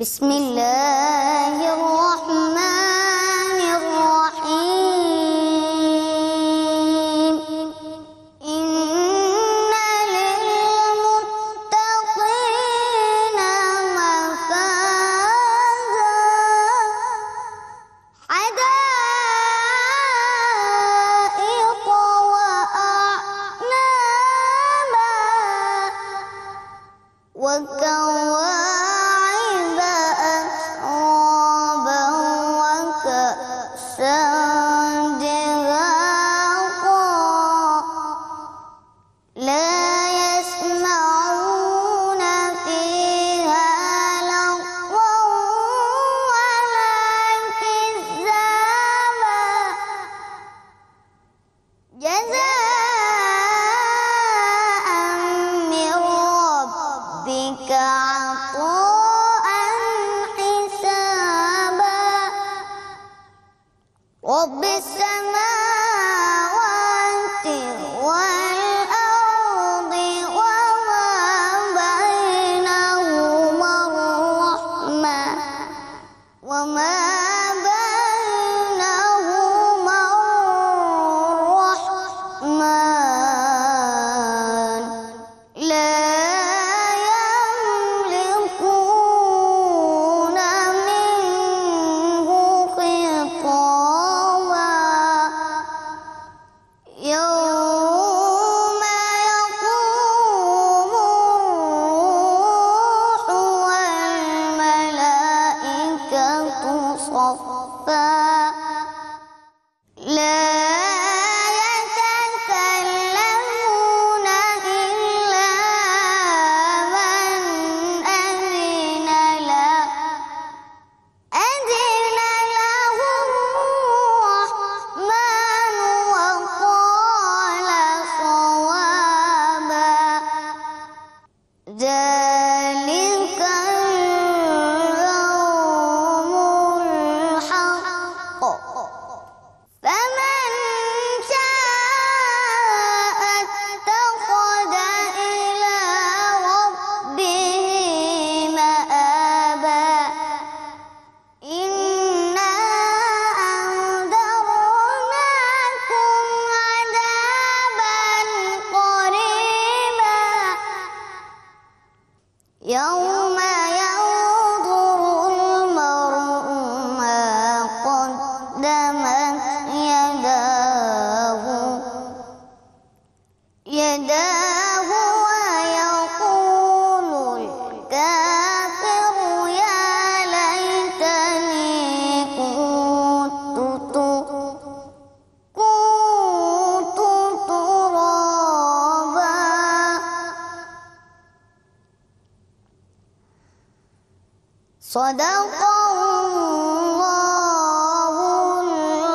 বিসমিল্লাহির রহমানির রহিম ইন্নাল মুত্তাকিনা মাফাজা হাদাইক ওয়া আ'নাবা ওয়া كواعب أترابا وكأسا دهاقا لا يسمعون فيها لغوا ولا كذابا جزاء من ربك عطاء حسابا رب السماوات والأرض وما بينهما الرحمن وما بينهما الرحمن لا يملكون منه خطابا يوم يقوم الروح والملائكة صفا لا يتكلمون إلا من أذن له الرحمن وقال صوابا ذلك اليوم الحق فمن شاء اتخذ إلى ربه مآبا إنا أنذرناكم عذابا قريبا يوم ينظر المرء ما قدمت يداه ويقول الكافر يا ليتني كنت ترابا صدق الله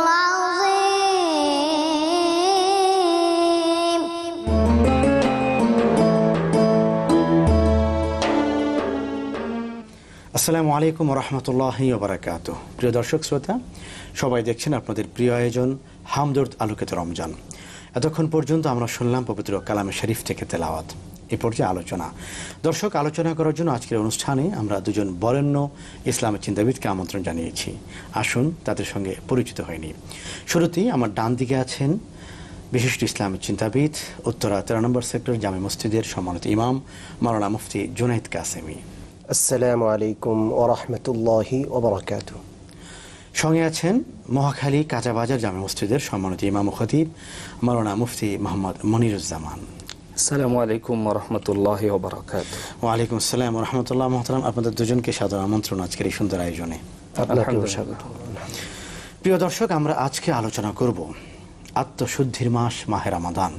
العظيم আসসালামু আলাইকুম ওয়া রাহমাতুল্লাহি ওয়া বারাকাতুহু। প্রিয় দর্শক শ্রোতা, সবাই দেখছেন আপনাদের প্রিয় আয়োজন হামদর্দ আলোকিত রমজান। এতক্ষণ পর্যন্ত আমরা শুনলাম পবিত্র কালামে শরীফ থেকে তেলাওয়াত। এ পর্যায়ে আলোচনা। দর্শক, আলোচনা করার জন্য আজকের অনুষ্ঠানে আমরা দুজন বরেণ্য ইসলামের চিন্তাবিদকে আমন্ত্রণ জানিয়েছি। আসুন তাদের সঙ্গে পরিচিত হয়নি। শুরুতেই আমার ডান দিকে আছেন বিশিষ্ট ইসলামের চিন্তাবিদ, উত্তরা 13 নম্বর সেক্টর জামে মসজিদের সম্মানিত ইমাম মাওলানা মুফতি জুনায়েদ কাসেমি। আসসালামু আলাইকুম ওয়া রাহমাতুল্লাহি ওয়া বারাকাতুহু। সঙ্গে আছেন মহাখালী কাঁচাবাজার জামে মসজিদের সম্মানিত ইমাম ও খতিব মাওলানা মুফতি মোহাম্মদ মনিরুজ্জামান। আসসালামু আলাইকুম ওয়া রাহমাতুল্লাহি ওয়া বারাকাতুহু। ওয়ালাইকুম আসসালাম ওয়া রাহমাতুল্লাহ। মুহতারাম, আপনাদের দুজনকে সাদর আমন্ত্রণ আজকের এই সুন্দর আয়োজনে। আপনাকেও স্বাগত। প্রিয় দর্শক, আমরা আজকে আলোচনা করব আত্মশুদ্ধির মাস মাহে রমাদান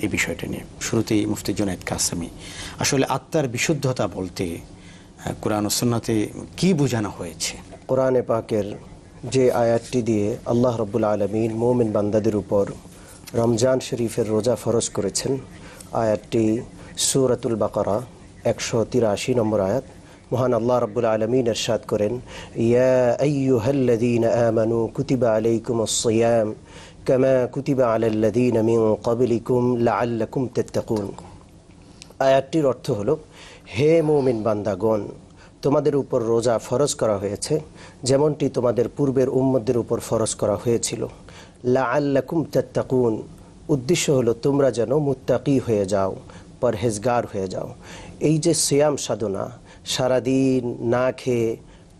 এই বিষয়টা নিয়ে। শুরুতেই মুফতি জুনায়েদ কাসেমি, আসলে আত্মার বিশুদ্ধতা বলতে কোরআন ও সুন্নাতে কি বোঝানো হয়েছে? কোরআনে পাকের যে আয়াতটি দিয়ে আল্লাহ রাব্বুল আলামিন মুমিন বান্দাদের উপর রমজান শরীফের রোজা ফরজ করেছেন, আয়াতটি সূরাতুল বাকারা 183 নম্বর আয়াত। মহান আল্লাহ রাব্বুল আলামিন ইরশাদ করেন, ইয়া আইয়ুহাল্লাযীনা আমানু কুতিবা আলাইকুমুস সিয়াম কামা কুতিবা আলাল্লাযীনা মিন ক্বাবলিকুম লাআল্লাকুম তাত্তাকুন। আয়াতটির অর্থ হলো, হে মুমিন বান্দাগণ, তোমাদের উপর রোজা ফরজ করা হয়েছে যেমনটি তোমাদের পূর্বের উম্মতদের উপর ফরজ করা হয়েছিল। লাআল্লাকুম তাত্তাকুন, উদ্দেশ্য হলো তোমরা যেন মুত্তাকি হয়ে যাও, পরহেজগার হয়ে যাও। এই যে সিয়াম সাধনা, সারাদিন না খেয়ে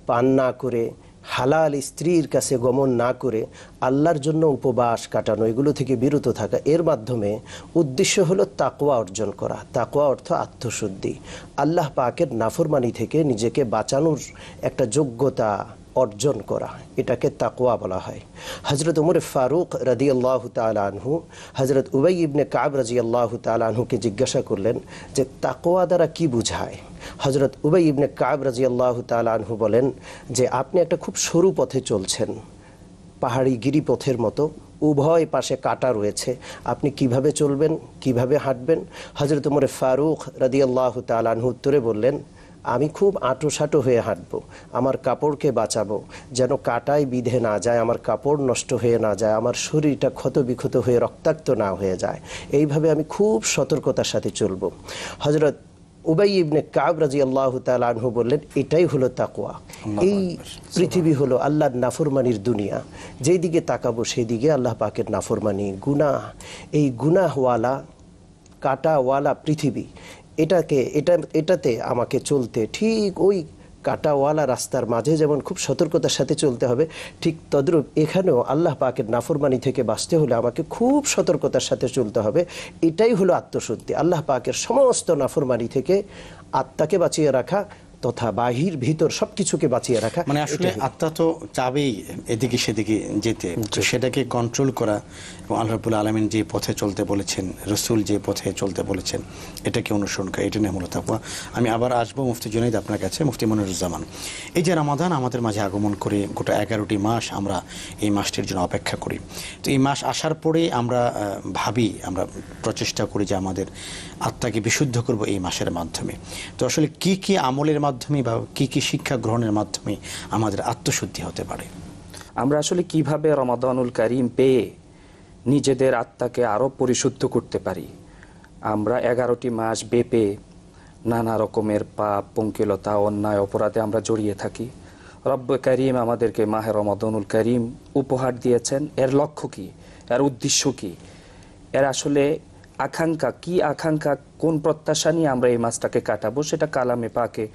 পান না করে হালাল স্ত্রীর কাছে গমন না করে আল্লাহর জন্য উপবাস কাটানো, এগুলো থেকে বিরত থাকা, এর মাধ্যমে উদ্দেশ্য হলো তাকওয়া অর্জন করা। তাকওয়া অর্থ আত্মশুদ্ধি, আল্লাহ পাকের নাফরমানি থেকে নিজেকে বাঁচানোর একটা যোগ্যতা অর্জন করা, এটাকে তাকওয়া বলা হয়। হযরত উমর ফারুক রাদিয়াল্লাহু তাআলা আনহু হযরত উবাই ইবনে কাব রাদিয়াল্লাহু তাআলা আনহুকে জিজ্ঞাসা করলেন যে তাকওয়া দ্বারা কি বোঝায়। হযরত উবাই ইবনে কাব রাদিয়াল্লাহু তাআলা আনহু বলেন যে আপনি একটা খুব সরু পথে চলছেন, পাহাড়ি গিরিপথের মতো, উভয় পাশে কাঁটা রয়েছে, আপনি কিভাবে চলবেন, কিভাবে হাঁটবেন? হযরত উমর ফারুক রাদিয়াল্লাহু তাআলা আনহু উত্তরে বললেন, আমি খুব আঁটোসাঁটো হয়ে হাঁটবো, আমার কাপড়কে বাঁচাবো যেন কাঁটায় বিঁধে না যায়, আমার কাপড় নষ্ট হয়ে না যায়, আমার শরীরটা ক্ষতবিক্ষত হয়ে রক্তাক্ত না হয়ে যায়, এইভাবে আমি খুব সতর্কতার সাথে চলবো। হযরত উবাই ইবনে কাব রাদিয়াল্লাহু তাআলা আনহু বললেন, এটাই হলো তাকওয়া। এই পৃথিবী হলো আল্লাহর নাফরমানির দুনিয়া, যেই দিকে তাকাবো সেই দিকে আল্লাহ পাকের নাফরমানি, গুনাহ। এই গুনাহওয়ালা কাঁটাওয়ালা পৃথিবী, এটাতে আমাকে চলতে, ঠিক ওই কাঁটাওয়ালা রাস্তার মাঝে যেমন খুব সতর্কতার সাথে চলতে হবে, ঠিক তদ্রূপ এখানেও আল্লাহ পাকের নাফরমানি থেকে বাঁচতে হলে আমাকে খুব সতর্কতার সাথে চলতে হবে। এটাই হলো আত্মশুদ্ধি, আল্লাহ পাকের সমস্ত নাফরমানি থেকে আত্মাকে বাঁচিয়ে রাখা তথা বাহির ভিতর সবকিছুকে বাঁচিয়ে রাখা। মানে আসলে আত্মা তো চাবেই এদিকে সেদিকে যেতে, তো সেটাকে কন্ট্রোল করা এবং আল্লাহ রাব্বুল আলামিন যে পথে চলতে বলেছেন, রাসূল যে পথে চলতে বলেছেন, এটাকে অনুসরণ করা, এটা নিয়ে মূলত তাকওয়া। আমি আবার আসবো মুফতি জুনাইদ আপনার কাছে। মুফতি মনিরুজ্জামান, এই যে রমাদান আমাদের মাঝে আগমন করে গোটা 11টি মাস আমরা এই মাসটির জন্য অপেক্ষা করি, তো এই মাস আসার পরে আমরা ভাবি, আমরা প্রচেষ্টা করি যে আমাদের আত্মাকে বিশুদ্ধ করব এই মাসের মাধ্যমে। তো আসলে কি কি আমলের মাধ্যমে বা কি কি শিক্ষা গ্রহণের মাধ্যমে আমাদের আত্মশুদ্ধি হতে পারে? আমরা আসলে কিভাবে রমাদানুল কারীম পেয়ে নিজেদের আত্মাকে আরো পরিশুদ্ধ করতে পারি? আমরা 11টি মাস বেপে নানা রকমের পাপ, পঙ্কিলতা, অন্যায়, অপরাধে আমরা জড়িয়ে থাকি। রব্বে কারীম আমাদেরকে মাহে রমাদানুল কারীম উপহার দিয়েছেন। এর লক্ষ্য কি, এর উদ্দেশ্য কি, এর আসলে আকাঙ্ক্ষা কি, আকাঙ্ক্ষা কোন প্রত্যাশা নিয়ে আমরা এই মাসটাকে কাটাবো, সেটা কালামে পাকে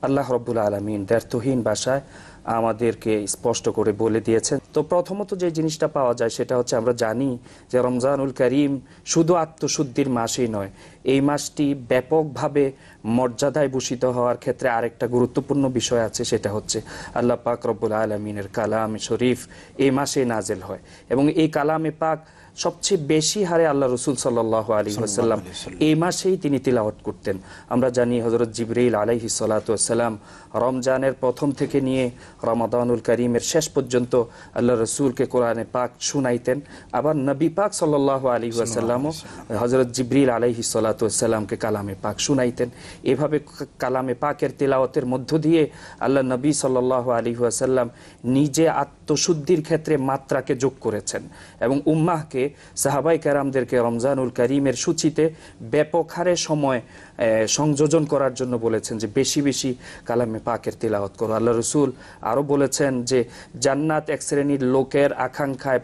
আল্লাহ রাব্বুল আলামিন দ্ব্যর্থহীন ভাষায় আমাদেরকে স্পষ্ট করে বলে দিয়েছেন। তো প্রথমত যে জিনিসটা পাওয়া যায় সেটা হচ্ছে, আমরা জানি যে রমজানুল কারীম শুধু আত্মশুদ্ধির মাসই নয়, এই মাসটি ব্যাপকভাবে মর্যাদায় ভূষিত হওয়ার ক্ষেত্রে আরেকটা গুরুত্বপূর্ণ বিষয় আছে, সেটা হচ্ছে আল্লাহ পাক রব্বুল আলামিনের কালামে শরীফ এই মাসে নাজেল হয় এবং এই কালামে পাক সবচেয়ে বেশি হারে আল্লাহ রসুল সাল্লাল্লাহু আলাইহি ওয়াসাল্লাম এই মাসেই তিনি তিলাওয়াত করতেন। আমরা জানি হযরত জিবরাইল আলাইহিস সালাতু ওয়াসসালাম রমজানের প্রথম থেকে নিয়ে রমাদানুল কারীমের শেষ পর্যন্ত আল্লাহ রসুলকে কোরআনে পাক শুনাইতেন। আবার নবী পাক সাল্লাল্লাহু আলাইহি ওয়াসাল্লামও হযরত জিবরাইল আলাইহিস সালাতু ওয়াসসালামকে কালামে পাক শুনাইতেন। এভাবে কালামে পাকের তিলাওয়াতের মধ্য দিয়ে আল্লাহ নবী সাল্লাল্লাহু আলাইহি ওয়াসাল্লাম নিজে আত্মশুদ্ধির ক্ষেত্রে মাত্রাকে যোগ করেছেন এবং উম্মাহকে, সাহাবাই কেরামদেরকে রমজানুল কারীমের সূচিতে ব্যাপক হারে সময় সংযোজন করার জন্য বলেছেন যে বেশি বেশি কালামে পাকের তিলাওয়াত করো। আল্লাহ রসুল আরও বলেছেন যে জান্নাত এক শ্রেণীর লোকের আকাঙ্ক্ষায়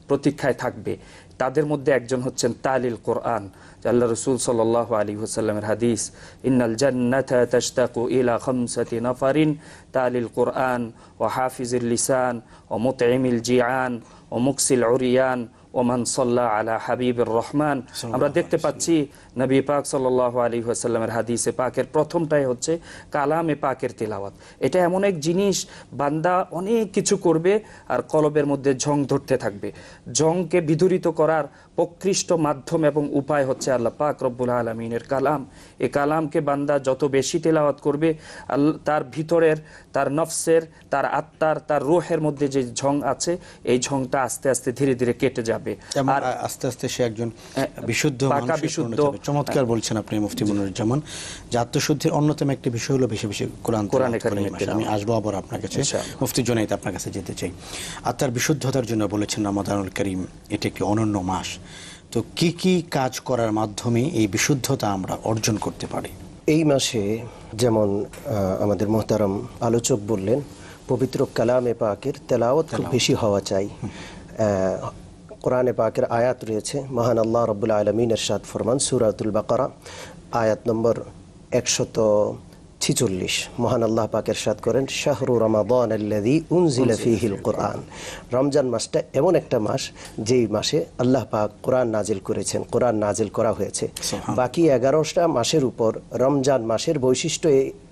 প্রতীক্ষায় থাকবে, তাদের মধ্যে একজন হচ্ছেন তালিল কোরআন। আল্লাহ রসুল সাল্লাল্লাহু আলাইহি ওয়াসাল্লামের হাদিস, ইন্নাল জান্নাতা তাশতাকু ইলা খামসাতি নাফারিন তালিল কোরআন ওয়া হাফিজুল লিসান ওয়া মুতঈমিল জিআন ও মুকসিল উরিয়ান ওমান সাল্লা আলা হাবিবুর রহমান। আমরা দেখতে পাচ্ছি নবী পাক সাল্লাল্লাহু আলাইহি ওয়াসাল্লামের হাদিসে পাকের প্রথমটাই হচ্ছে কালামে পাকের তিলাওয়াত। এটা এমন এক জিনিস, বান্দা অনেক কিছু করবে আর কলবের মধ্যে জং ধরতে থাকবে। জংকে বিদূরিত করার প্রকৃষ্ট মাধ্যম এবং উপায় হচ্ছে আল্লাহ পাক রব্বুল আলামিনের কালাম। এই কালামকে বান্দা যত বেশি তিলাওয়াত করবে, তার ভিতরের, তার নফসের, তার আত্মার, তার রূহের মধ্যে যে ঝং আছে, এই ঝংটা আস্তে আস্তে ধীরে ধীরে কেটে যাবে আর আস্তে আস্তে সে একজন বিশুদ্ধ, বিশুদ্ধ। চমৎকার বলছেন আপনি মুফতি মনিরুজ্জামান, যে আত্মশুদ্ধির অন্যতম একটি বিষয় হলো বেশি বেশি কোরআনে কারীমের তেলাওয়াত। আমি আসবো আবার আপনার কাছে, মুফতি জুনাইদ আপনার কাছে যেতে চাই। আত্মার বিশুদ্ধতার জন্য বলেছেন রমাদানুল কারীম এটি একটি অনন্য মাস, তো কি কি কাজ করার মাধ্যমে এই বিশুদ্ধতা আমরা অর্জন করতে পারি? এই মাসে যেমন আমাদের মোহতারাম আলোচক বললেন, পবিত্র কালামে পাকের তেলাওয়াত খুব বেশি হওয়া চাই। কোরআনে পাকের আয়াত রয়েছে, মহান আল্লাহ রাব্বুল আলামিন ইরশাদ ফরমান সূরাতুল বাকারা আয়াত নম্বর 146, মহান আল্লাহ পাক ইরশাদ করেন, শাহরু রমাদান আল্লাযী উনজিলা ফীহিল কুরআন। রমজান মাসটা এমন একটা মাস যেই মাসে আল্লাহ পাক কোরআন নাজিল করেছেন, কোরআন নাজিল করা হয়েছে। বাকি 11টা মাসের উপর রমজান মাসের বৈশিষ্ট্য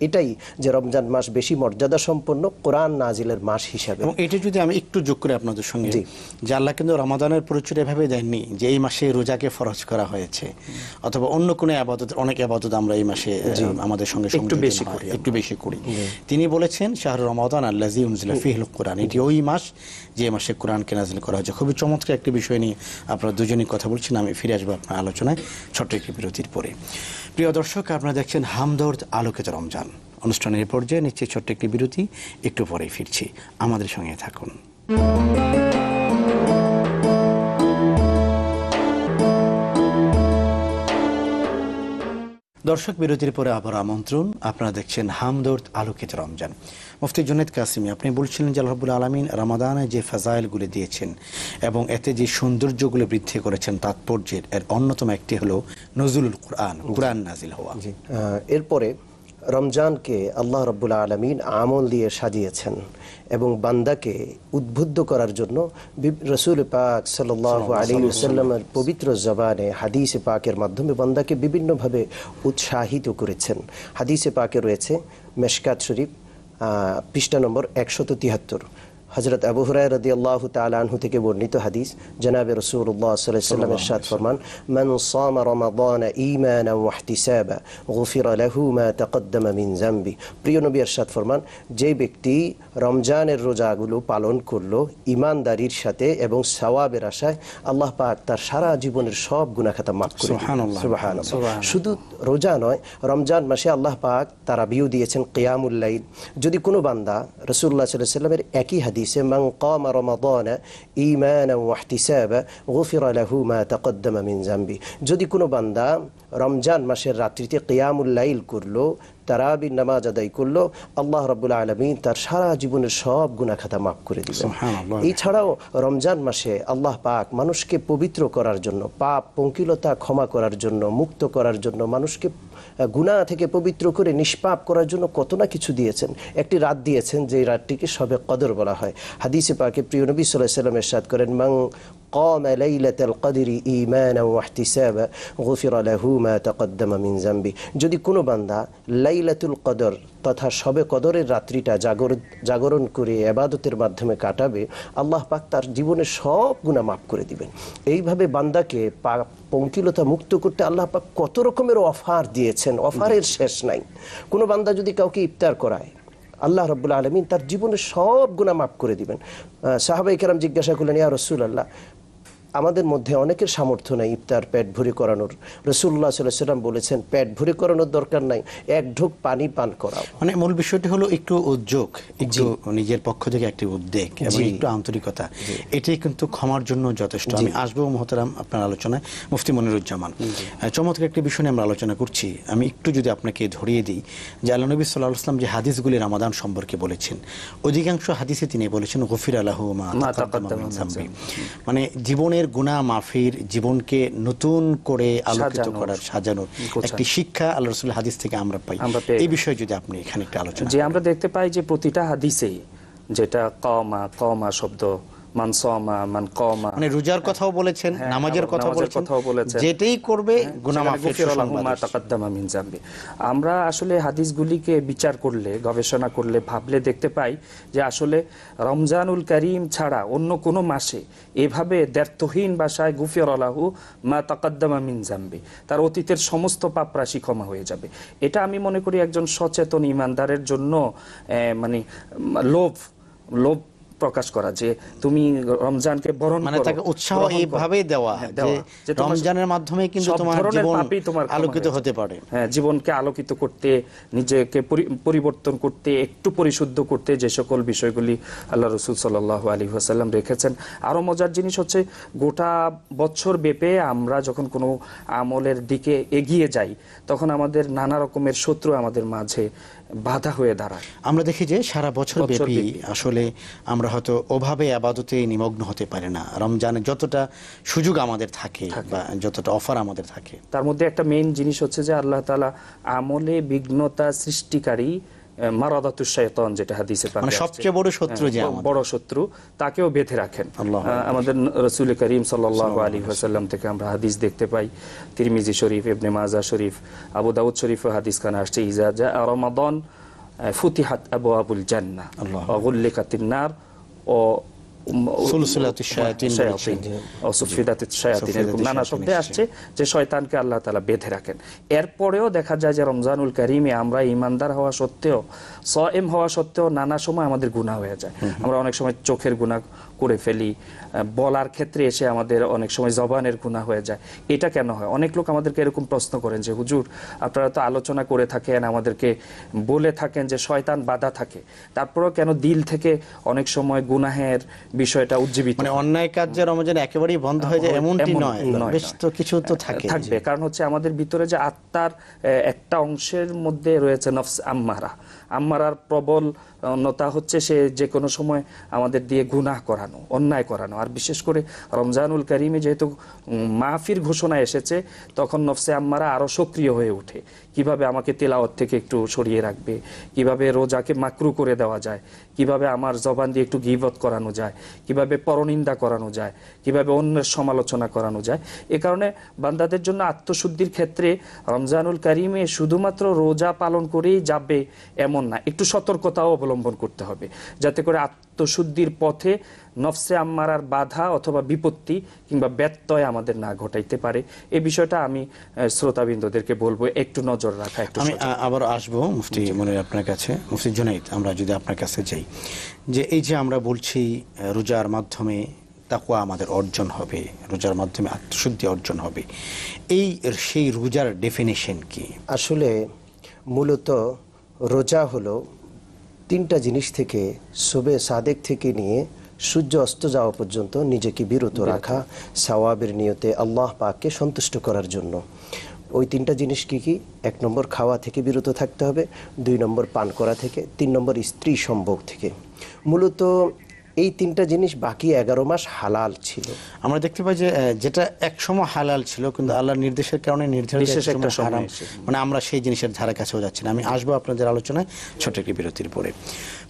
এটাই যে রমজান মাস বেশি মর্যাদা সম্পন্ন কোরআন নাজিলের মাস হিসাবে। এবং এটা যদি আমি একটু যোগ করে আপনাদের সঙ্গে, যে আল্লাহ কিন্তু রমাদানের পরিচয় এভাবে দেননি যে এই মাসে রোজাকে ফরজ করা হয়েছে অথবা অন্য কোনো ইবাদত, অনেক ইবাদত আমরা এই মাসে আমাদের সঙ্গে একটু বেশি করি। তিনি বলেছেন শাহরু রমাদান আল্লাযী উনজিলা ফীহিল কুরআন, এটি ওই মাস যে মাসে কোরআনকে নাজিল করা হয়েছে। খুবই চমৎকার একটি বিষয় নিয়ে আপনারা দুজনেই কথা বলছেন। আমি ফিরে আসবো আপনার আলোচনায় ছোট্ট একটি বিরতির পরে। প্রিয় দর্শক, আপনারা দেখছেন হামদর্দ আলোকিত রমজান অনুষ্ঠানের পর্যায়ে নিচ্ছে ছোট্ট একটি বিরতি, একটু পরেই ফিরছি, আমাদের সঙ্গে থাকুন। দর্শক, বিরতির পরে আবার আমন্ত্রণ। আপনারা দেখছেন হামদর্দ আলোকিত রমজান। মুফতি জুনায়েদ কাসেমী, আপনি বলছিলেন যে আল্লাহ রাব্বুল আলামিন রমাদানে যে ফাজাইলগুলি দিয়েছেন এবং এতে যে সৌন্দর্যগুলো বৃদ্ধি করেছেন, তাৎপর্যের এর অন্যতম একটি হলো নজুলুল কুরআন, কুরআন নাজিল হওয়া। এরপরে রমজানকে আল্লাহ রাব্বুল আলামিন আমল দিয়ে সাজিয়েছেন এবং বান্দাকে উদ্বুদ্ধ করার জন্য রাসূল পাক সাল্লাল্লাহু আলাইহি ওয়াসাল্লামের পবিত্র জবানে হাদিসে পাকের মাধ্যমে বান্দাকে বিভিন্নভাবে উৎসাহিত করেছেন। হাদিসে পাকে রয়েছে মেশকাত শরীফ পৃষ্ঠা নম্বর 173, হযরত আবু হুরায়রা রাদিয়াল্লাহু তাআলা আনহু থেকে বর্ণিত হাদিস, জনাবে রাসূলুল্লাহ সাল্লাল্লাহু আলাইহি ওয়াসাল্লাম ইরশাদ ফরমান, মান সামা রমাদান ঈমানান ওয়া ইহতিসাবা গুফিরা লাহু মা তাকদ্দামা মিন যামবি। প্রিয় নবী ইরশাদ ফরমান, যে ব্যক্তি রমজানের রোজাগুলো পালন করলো ঈমানদারির সাথে এবং সওয়াবের আশায়, আল্লাহ পাক তার সারা জীবনের সব গুনাহ খাতা মাফ করে দিবেন। সুবহানাল্লাহ। শুধু রোজা নয়, রমজান মাসে আল্লাহ পাক তারাবিও দিয়েছেন, কিয়ামুল লাইল। যদি কোনো বান্দা রাসূলুল্লাহ সাল্লাল্লাহু আলাইহি ওয়াসাল্লামের একই হাদিসে মান কামা রমাদানা ঈমানান ওয়া ইহতিসাবা গুফিরা লাহু মা তাকদ্দামা মিন যামবি, যদি কোনো বান্দা রমজান মাসের রাত্রিতে কিয়ামুল লাইল করলো, তারাবির নামাজ আদায় করলো, আল্লাহ রাব্বুল আলামিন তার সারা জীবনের সব গুনাহ খাতা মাফ করে দিবেন। এছাড়াও রমজান মাসে আল্লাহ পাক মানুষকে পবিত্র করার জন্য, পাপ পঙ্কিলতা ক্ষমা করার জন্য, মুক্ত করার জন্য, মানুষকে গুনাহ থেকে পবিত্র করে নিষ্পাপ করার জন্য কত না কিছু দিয়েছেন। একটি রাত দিয়েছেন যে রাতটিকে শবে কদর বলা হয়। হাদিসে পাকে প্রিয় নবী সাল্লাল্লাহু আলাইহি ওয়াসাল্লাম ইরশাদ করেন, মান قام ليلة القدر إيمانا واحتسابا غفر له ما تقدم من ذنبه। যদি কোনো বান্দা লাইলাতুল কদর তথা শবে কদরের রাত্রিটা জাগরণ করে ইবাদতের মাধ্যমে কাটাবে, আল্লাহ পাক তার জীবনের সব গুনাহ মাফ করে দিবেন। এইভাবে বান্দাকে পঙ্কিলতা মুক্ত করতে আল্লাহ পাক কত রকমের অফার দিয়েছেন, অফারের শেষ নাই। কোনো বান্দা যদি কাউকে ইফতার করায়, আল্লাহ রাব্বুল আলামিন তার জীবনের সব গুনাহ মাফ করে দিবেন। সাহাবায়ে কেরাম জিজ্ঞাসা করলেন, ইয়া রাসূলুল্লাহ, আমাদের মধ্যে অনেকের সামর্থ্য নাই ইফতার পেট ভরে করানোর। রাসূলুল্লাহ সাল্লাল্লাহু আলাইহি ওয়াসাল্লাম বলেছেন, পেট ভরে করানোর দরকার নাই, এক ঢোক পানি পান করাও। মানে মূল বিষয়টি হলো একটু উদ্যোগ, একটু নিজের পক্ষ থেকে একটি উদ্যোগ এবং একটু আন্তরিকতা, এটাই কিন্তু ক্ষমার জন্য যথেষ্ট। আমি আসবো মোহতারাম আপনার আলোচনায়, মুফতি মনিরুজ্জামান। চমৎকার একটি বিষয় নিয়ে আমরা আলোচনা করছি। আমি একটু যদি আপনাকে ধরিয়ে দিই যে আল্লাহ নবী সাল্লাল্লাহু আলাইহি ওয়াসাল্লাম যে হাদিসগুলি রমাদান সম্পর্কে বলেছেন, অধিকাংশ হাদিসে তিনি বলেছেন গুফিরা লাহু মা তাকদ্দামা মিন যামবি, মানে জীবনের গুনাহ মাফির, জীবনকে নতুন করে আলোকিত করার, সাজানোর একটি শিক্ষা আল্লাহ রাসূলের হাদিস থেকে আমরা পাই। এই বিষয়ে যদি আপনি এখানে একটা আলোচনা। যে আমরা দেখতে পাই যে প্রতিটা হাদিসেই যেটা কমা শব্দ, মান সামা মান কামা, মানে রোজার কথাও বলেছেন, নামাজের কথাও বলেছেন, যেটাই করবে গুনাহ মাফের সুসংবাদ তাকাদ্দামা মিন যামবি। আমরা আসলে হাদিসগুলিকে বিচার করলে, গবেষণা করলে, ভাবলে দেখতে পাই যে আসলে রমজানুল কারীম ছাড়া অন্য কোনো মাসে এভাবে দ্ব্যর্থহীন ভাষায় গুফিরা লাহু মা তাকাদ্দামা মিন যামবি, তার অতীতের সমস্ত পাপরাশি ক্ষমা হয়ে যাবে। এটা আমি মনে করি একজন সচেতন ঈমানদারের জন্য মানে লোভ প্রকাশ করা যে তুমি রমজানকে বরণ মানে করো, তাকে উৎসাহ গ্রহণ করো। এইভাবেই দেওয়া হ্যাঁ, যে তোমার রমজানের মাধ্যমে কিন্তু সব তোমার ধরনের জীবন পাপই তোমার ক্ষমা আলোকিত হয়েছে। হতে পারে। হ্যাঁ, জীবনকে আলোকিত করতে, নিজেকে পরিবর্তন করতে, একটু পরিশুদ্ধ করতে যে সকল বিষয়গুলি আল্লাহ রসুল সাল্লাল্লাহু আলাইহি ওয়াসাল্লাম রেখেছেন। আরো মজার জিনিস হচ্ছে গোটা বছর ব্যাপী আমরা যখন কোনো আমলের দিকে এগিয়ে যাই তখন আমাদের নানা রকমের শত্রু আমাদের মাঝে বাধা হয়ে দাঁড়ায়। আমরা দেখি যে সারা বছর ব্যাপী ব্যাপী। আসলে আমরা হয়তো ওভাবে আবাদতে নিমগ্ন হতে পারি না। রমজানে যতটা সুযোগ আমাদের থাকে বা যতটা অফার আমাদের থাকে, তার মধ্যে একটা মেইন জিনিস হচ্ছে যে আল্লাহ তাআলা আমলে বিঘ্নতা সৃষ্টিকারী মারাদাতুশ শাইতান, যেটা হাদিসে পাওয়া মানে যায়, সবচেয়ে বড় শত্রু যে আমাদের। বড় শত্রু, তাকেও বেঁধে রাখেন। আল্লাহু আমাদের রাসূল করিম সাল্লাল্লাহু আলাইহি ওয়াসাল্লাম থেকে আমরা হাদিস দেখতে পাই, তিরমিজি শরীফ, ইবনে মাজাহ শরীফ, আবু দাউদ শরীফে হাদিস খানা আসছে, ইজা জাআ রমাদান ফুতিহাত আবওয়াবুল জান্নাহ ওয়া গুল্লিকাতিন নার ও সুলসুলাতুশ শায়াতিন বলেছেন। সুফিদাতুশ শায়াতিন, এরকম নানা শব্দে আসছে যে শয়তানকে আল্লাহ তাআলা বেঁধে রাখেন। এরপরেও দেখা যায় যে রমজানুল কারিমে আমরা ঈমানদার হওয়া সত্ত্বেও, সায়েম হওয়া সত্ত্বেও নানা সময় আমাদের গুনাহ হয়ে যায়। আমরা অনেক সময় চোখের গুনাহ করে ফেলি, বলার ক্ষেত্রে এসে আমাদের অনেক সময় জবানের গুনাহ হয়ে যায়। এটা কেন হয়? অনেক লোক আমাদেরকে এরকম প্রশ্ন করেন যে হুজুর, আপনারা তো আলোচনা করে থাকেন, আমাদেরকে বলে থাকেন যে শয়তান বাধা থাকে, তারপরেও কেন দিল থেকে অনেক সময় গুনাহের বিষয়টা উজ্জীবিত মানে হয়? অন্যায় কাজ যে রমজানে একেবারেই বন্ধ হয়ে যায় এমনটি এমন নয়, নয়, বেশ তো কিছু তো থাকে। থাকবে, কারণ হচ্ছে আমাদের ভিতরে যে আত্মার একটা অংশের মধ্যে রয়েছে নফস আম্মারার প্রবলতা হচ্ছে সে যে কোনো সময় আমাদের দিয়ে গুনাহ করানো, অন্যায় করানো। আর বিশেষ করে রমজানুল কারিমে যেহেতু মাহফির ঘোষণা এসেছে, তখন নফসে আম্মারা আরো সক্রিয় হয়ে ওঠে। কিভাবে আমাকে তেলাওয়াত থেকে একটু সরিয়ে রাখবে, কিভাবে রোজাকে মাকরু করে দেওয়া যায়, কিভাবে আমার জবান দিয়ে একটু গীবত করানো যায়, কিভাবে পরনিন্দা করানো যায়, কিভাবে অন্যের সমালোচনা করানো যায়। এ কারণে বান্দাদের জন্য আত্মশুদ্ধির ক্ষেত্রে রমজানুল কারিমে শুধুমাত্র রোজা পালন করেই যাবে এমন না, একটু সতর্কতাও অবলম্বন করতে হবে, যাতে করে আত্মশুদ্ধির পথে নফসে আম্মারার বাধা অথবা বিপত্তি কিংবা ব্যত্যয় আমাদের না ঘটাইতে পারে। এই বিষয়টা আমি শ্রোতাবৃন্দদেরকে বলবো একটু নজর রাখা। আমি আবার আসবো মুফতি মনির আপনার কাছে। মুফতি জুনাইদ, আমরা যদি আপনার কাছে যাই, যে এই যে আমরা বলছি রোজার মাধ্যমে তাকওয়া আমাদের অর্জন হবে, রোজার মাধ্যমে আত্মশুদ্ধি অর্জন হবে, সেই রোজার ডেফিনেশন কি? আসলে মূলত রোজা হলো তিনটা জিনিস থেকে, সুবে সাদেক থেকে নিয়ে সূর্য অস্ত যাওয়া পর্যন্ত নিজেকে বিরত রাখা, সওয়াবের নিয়তে আল্লাহ পাককে সন্তুষ্ট করার জন্য। ওই তিনটা জিনিস কি কি? 1 নম্বর খাওয়া থেকে বিরত থাকতে হবে, 2 নম্বর পান করা থেকে, 3 নম্বর স্ত্রী সম্ভোগ থেকে। মূলত এই তিনটা জিনিস বাকি 11 মাস হালাল ছিল। আমরা দেখতে পাই যে যেটা একসময় হালাল ছিল কিন্তু আল্লাহর নির্দেশের কারণে নির্ধারিত একটা হারাম, মানে আমরা সেই জিনিসের ধারে কাছেও যাচ্ছি না। আমি আসবো আপনাদের আলোচনায় ছোট একটি বিরতির পরে।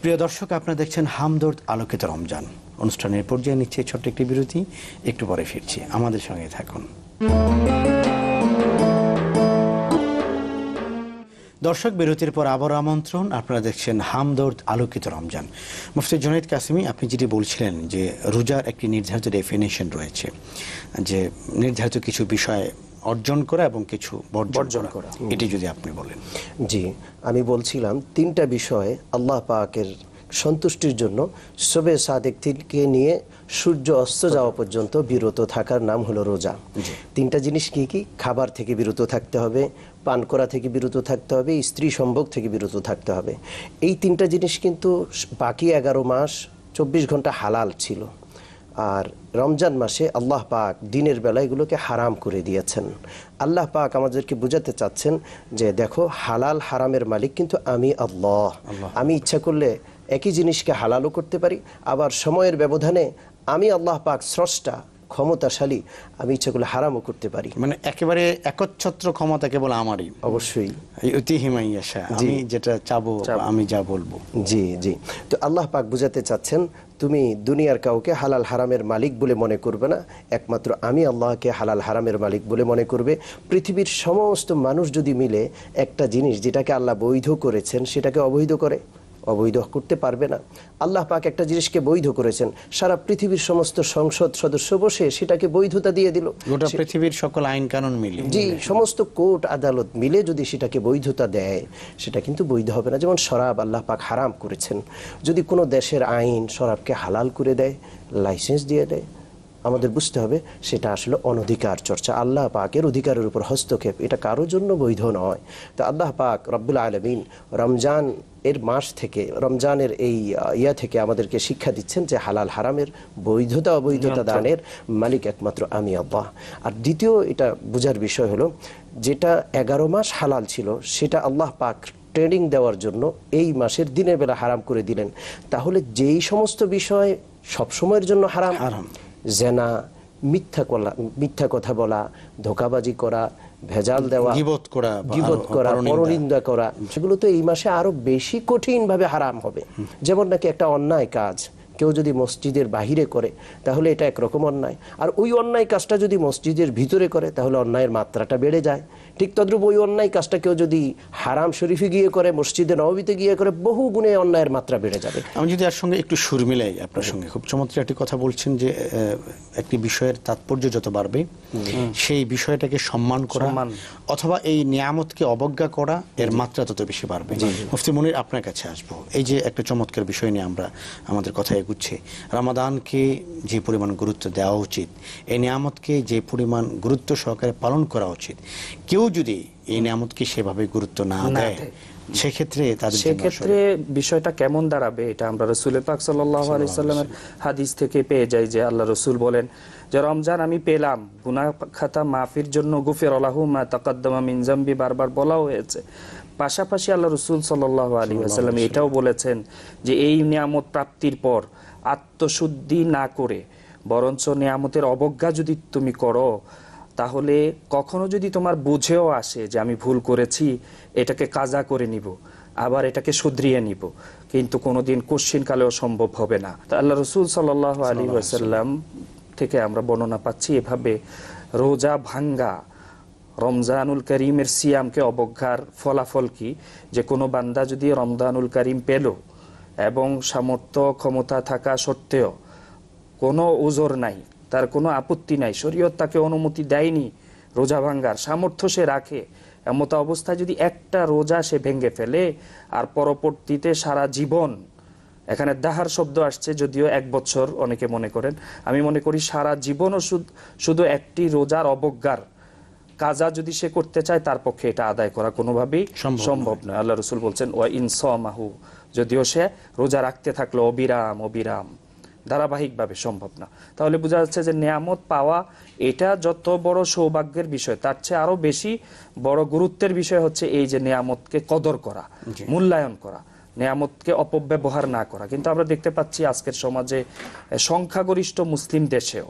প্রিয় দর্শক, আপনারা দেখছেন হামদর্দ আলোকিত রমজান অনুষ্ঠানের পর্যায়ে নিচ্ছে ছোট্ট একটি বিরতি, একটু পরে ফিরছি, আমাদের সঙ্গে থাকুন। দর্শক, বিরতির পর আবার আমন্ত্রণ। আপনারা দেখছেন হামদর্দ আলোকিত রমজান। মুফতি জুনাইদ কাসেমি, আপনি যেটি বলছিলেন যে রোজার একটি নির্ধারিত ডেফিনেশন রয়েছে, যে নির্ধারিত কিছু বিষয় অর্জন করা এবং কিছু বর্জন করা, এটি যদি আপনি বলেন। জি, আমি বলছিলাম তিনটা বিষয় আল্লাহ পাকের সন্তুষ্টির জন্য শবে সাদেক থেকে নিয়ে সূর্য অস্ত যাওয়া পর্যন্ত বিরত থাকার নাম হলো রোজা। তিনটা জিনিস কি কি? খাবার থেকে বিরত থাকতে হবে, পান করা থেকে বিরত থাকতে হবে, স্ত্রী সম্ভোগ থেকে বিরত থাকতে হবে। এই তিনটা জিনিস কিন্তু বাকি 11 মাস 24 ঘন্টা হালাল ছিল। আর রমজান মাসে আল্লাহ পাক দিনের বেলা এগুলোকে হারাম করে দিয়েছেন। আল্লাহ পাক আমাদেরকে বোঝাতে চাচ্ছেন যে দেখো, হালাল হারামের মালিক কিন্তু আমি আল্লাহ। আমি ইচ্ছা করলে একই জিনিসকে হালালও করতে পারি, আবার সময়ের ব্যবধানে আমি আল্লাহ পাক স্রষ্টা, ক্ষমতাশালী, আমি ইচ্ছা করলে হারামও করতে পারি। মানে একেবারে একচ্ছত্র ক্ষমতা কেবল আমারই। অবশ্যই আমি যেটা চাবো, আমি যা বলবো। জি জি। তো আল্লাহ পাক বুঝাতে চাচ্ছেন, তুমি দুনিয়ার কাউকে হালাল হারামের মালিক বলে মনে করবে না, একমাত্র আমি আল্লাহকে হালাল হারামের মালিক বলে মনে করবে। পৃথিবীর সমস্ত মানুষ যদি মিলে একটা জিনিস যেটাকে আল্লাহ বৈধ করেছেন সেটাকে অবৈধ করে, অবৈধ করতে পারবে না। আল্লাহ পাক একটা জিনিসকে বৈধ করেছেন, সারা পৃথিবীর সমস্ত সংসদ সদস্য বসে সেটাকে বৈধতা দিয়ে দিল। গোটা পৃথিবীর সকল আইন কানুন মিলে, জি, সমস্ত কোর্ট আদালত মিলে যদি সেটাকে বৈধতা দেয়, সেটা কিন্তু বৈধ হবে না। যেমন শরাব আল্লাহ পাক হারাম করেছেন, যদি কোনো দেশের আইন শরাবকে হালাল করে দেয়, লাইসেন্স দিয়ে দেয়, আমাদের বুঝতে হবে সেটা আসলে অনধিকার চর্চা, আল্লাহ পাকের অধিকারের উপর হস্তক্ষেপ, এটা কারোর জন্য বৈধ নয়। তো আল্লাহ পাক রব্বুল আলামিন রমজান এর মাস থেকে, রমজানের এই থেকে আমাদেরকে শিক্ষা দিচ্ছেন যে হালাল হারামের বৈধতা অবৈধতা দানের মালিক একমাত্র আমি আল্লাহ। আর দ্বিতীয় এটা বোঝার বিষয় হলো, যেটা 11 মাস হালাল ছিল সেটা আল্লাহ পাক ট্রেনিং দেওয়ার জন্য এই মাসের দিনের বেলা হারাম করে দিলেন। তাহলে যেই সমস্ত বিষয় সবসময়ের জন্য হারাম, জেনা, মিথ্যা কথা বলা, ধোঁকাবাজি করা, ভেজাল দেওয়া, গীবত করা, পরনিন্দা করা, সেগুলো তো এই মাসে আরো বেশি কঠিন ভাবে হারাম হবে। যেমন নাকি একটা অন্যায় কাজ কেউ যদি মসজিদের বাহিরে করে তাহলে এটা একরকম অন্যায়, আর ওই অন্যায় কাজটা যদি মসজিদের ভিতরে করে তাহলে অন্যায়ের মাত্রাটা বেড়ে যায়। ঠিক তদ্রূপ ওই অন্যায় কাজটা কেউ যদি হারাম শরীফে গিয়ে করে, মসজিদে নববীতে গিয়ে করে, বহু গুণে অন্যায়ের মাত্রা বেড়ে যাবে। আমি যদি এর সঙ্গে একটু সুর মিলাই আপনার সঙ্গে, খুব চমৎকার একটি কথা বলছেন যে একটি বিষয়ের তাৎপর্য যত বাড়বে সেই বিষয়টাকে সম্মান করা অথবা এই নিয়ামতকে অবজ্ঞা করা এর মাত্রা তত বেশি বাড়বে। মুফতি মুনির, আপনার কাছে আসবো। এই যে একটা চমৎকার বিষয় নিয়ে আমরা আমাদের কথা এগুচ্ছে, রমাদানকে যে পরিমাণ গুরুত্ব দেওয়া উচিত, এই নিয়ামতকে যে পরিমাণ গুরুত্ব সহকারে পালন করা উচিত, কেউ যদি এই নিয়ামতকে সেভাবে গুরুত্ব না দেয় সেক্ষেত্রে বিষয়টা কেমন দাঁড়াবে, এটা আমরা রাসূল পাক সাল্লাল্লাহু আলাইহি সাল্লামের হাদিস থেকে পেয়ে যাই যে আল্লাহ রাসূল বলেন যে রমজান আমি পেলাম গুনাহ খাতা মাফির জন্য, গুফির লাহু মা তাকাদ্দামা মিন যামবি, বারবার বলা হয়েছে। পাশাপাশি আল্লাহ রাসূল সাল্লাল্লাহু আলাইহি ওয়াসাল্লাম এটাও বলেছেন যে এই নিয়ামত প্রাপ্তির পর আত্মশুদ্ধি না করে বরঞ্চ নিয়ামতের অবজ্ঞা যদি তুমি করো, তাহলে কখনো যদি তোমার বুঝেও আসে যে আমি ভুল করেছি, এটাকে কাজা করে নিব, আবার এটাকে শুধরিয়ে নিব, কিন্তু কোনোদিন কোশ্চিনকালেও সম্ভব হবে না। তো আল্লাহ রাসূল সাল্লাল্লাহু আলাইহি ওয়াসাল্লাম থেকে আমরা বর্ণনা পাচ্ছি এভাবে রোজা ভাঙ্গা, রমজানুল করিমের সিয়ামকে অবজ্ঞার ফলাফল কি, যে কোনো বান্দা যদি রমজানুল করিম পেল এবং সামর্থ্য ক্ষমতা থাকা সত্ত্বেও কোনো ওজর নাই, তার কোনো আপত্তি নাই, শরীয়ত তাকে অনুমতি দেয়নি রোজা ভাঙ্গার, সামর্থ্য সে রাখে, এমত অবস্থায় যদি একটা রোজা সে ভেঙে ফেলে আর পরবর্তীতে সারা জীবন, এখানে দাহার শব্দ আসছে যদিও 1 বছর অনেকে মনে করেন, আমি মনে করি সারা জীবনও শুধু একটি রোজার অবজ্ঞার কাজা যদি সে করতে চায় তার পক্ষে এটা আদায় করা কোনোভাবেই সম্ভব নয়। আল্লাহ রাসূল বলছেন ওয়া ইন সামাহু, যদিও সে রোজা রাখতে থাকলো অবিরাম ধারাবাহিকভাবে সম্ভব না। তাহলে বোঝা যাচ্ছে যে নিয়ামত পাওয়া এটা যত বড় সৌভাগ্যের বিষয়, তার চেয়ে আরো বেশি বড় গুরুত্বের বিষয় হচ্ছে এই যে নিয়ামতকে কদর করা, মূল্যায়ন করা, নিয়ামতকে অপব্যবহার না করা। কিন্তু আমরা দেখতে পাচ্ছি আজকের সমাজে সংখ্যাগরিষ্ঠ মুসলিম দেশেও,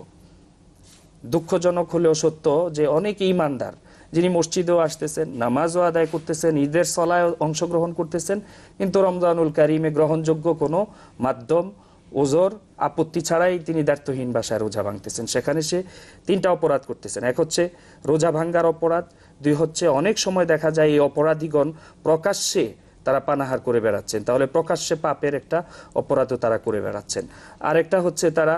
দুঃখজনক হলেও সত্য, যে অনেক ঈমানদার যিনি মসজিদেও আসতেছেন, নামাজও আদায় করতেছেন, ঈদের সলায় অংশগ্রহণ করতেছেন, কিন্তু রমজানুল কারিমে গ্রহণযোগ্য কোনো মাধ্যম, ওজর, আপত্তি ছাড়াই তিনি দায়িত্বহীন ভাষায় রোজা ভাঙতেছেন। সেখানে সে 3টা অপরাধ করতেছেন। এক হচ্ছে রোজা ভাঙ্গার অপরাধ, 2 হচ্ছে অনেক সময় দেখা যায় এই অপরাধীগণ প্রকাশ্যে তারা পানাহার করে বেড়াচ্ছেন, তাহলে প্রকাশ্যে পাপের একটা অপরাধও তারা করে বেড়াচ্ছেন। আর একটা হচ্ছে তারা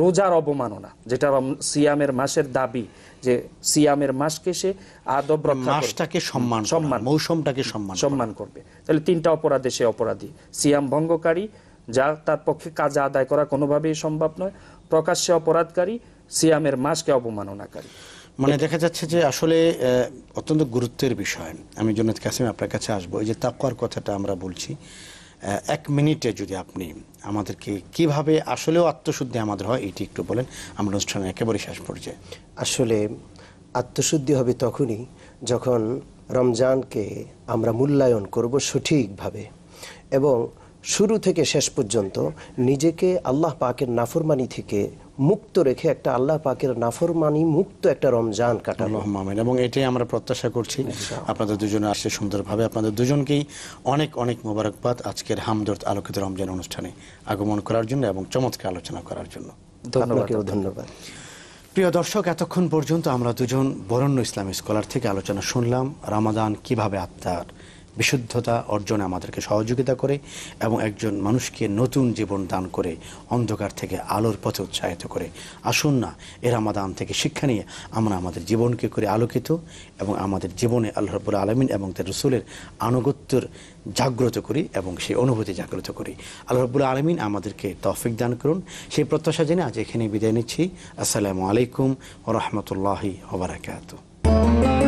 রোজার অবমাননা, যেটা সিয়ামের মাসের দাবি, যে সিয়ামের মাসকে সে আদব রক্ষা, মাসটাকে সম্মান, মৌসুমটাকে সম্মান করবে। তাহলে 3টা অপরাধে সে অপরাধী, সিয়াম ভঙ্গকারী, যা তার পক্ষে কাজা আদায় করা কোনোভাবেই সম্ভব নয়, প্রকাশ্যে অপরাধকারী, সিয়ামের মাসকে অবমাননাকারী। মানে দেখা যাচ্ছে যে আসলে অত্যন্ত গুরুত্বের বিষয়। আমি জুনায়েদ কাসেম আপনার কাছে আসবো। এই যে তাকওয়ার কথাটা আমরা বলছি, 1 মিনিটে যদি আপনি আমাদেরকে কিভাবে আসলেও আত্মশুদ্ধি আমাদের হয় এটি একটু বলেন, আমরা অনুষ্ঠানে একেবারে শেষ পর্যায়ে। আসলে আত্মশুদ্ধি হবে তখনই যখন রমজানকে আমরা মূল্যায়ন করব সঠিকভাবে এবং শুরু থেকে শেষ পর্যন্ত নিজেকে আল্লাহ পাকের নাফরমানি থেকে মুক্ত রেখে একটা আল্লাহ পাকের নাফরমানি মুক্ত একটা রমজান কাটাবো। এবং এটাই আমরা প্রত্যাশা করছি। আপনাদের দুজনে আসছে সুন্দরভাবে। আপনাদের দুজনকেই অনেক অনেক মোবারকবাদ আজকের হামদর্দ আলোকিত রমজান অনুষ্ঠানে আগমন করার জন্য এবং চমৎকার আলোচনা করার জন্য। ধন্যবাদ। প্রিয় দর্শক, এতক্ষণ পর্যন্ত আমরা দুজন বরেণ্য ইসলামী স্কলার থেকে আলোচনা শুনলাম রমাদান কিভাবে আত্মার বিশুদ্ধতা অর্জনে আমাদেরকে সহযোগিতা করে এবং একজন মানুষকে নতুন জীবন দান করে অন্ধকার থেকে আলোর পথে উৎসাহিত করে। আসুন না এ রমাদান থেকে শিক্ষা নিয়ে আমরা আমাদের জীবনকে করে আলোকিত এবং আমাদের জীবনে আল্লাহ রাব্বুল আলামিন এবং তার রাসূলের আনুগত্যের জাগ্রত করি এবং সেই অনুভূতি জাগ্রত করি। আল্লাহ রাব্বুল আলামিন আমাদেরকে তৌফিক দান করুন, সেই প্রত্যাশা জেনে আজ এখানে বিদায় নিচ্ছি। আসসালামু আলাইকুম ওয়া রাহমাতুল্লাহি ওয়া বারাকাতুহু।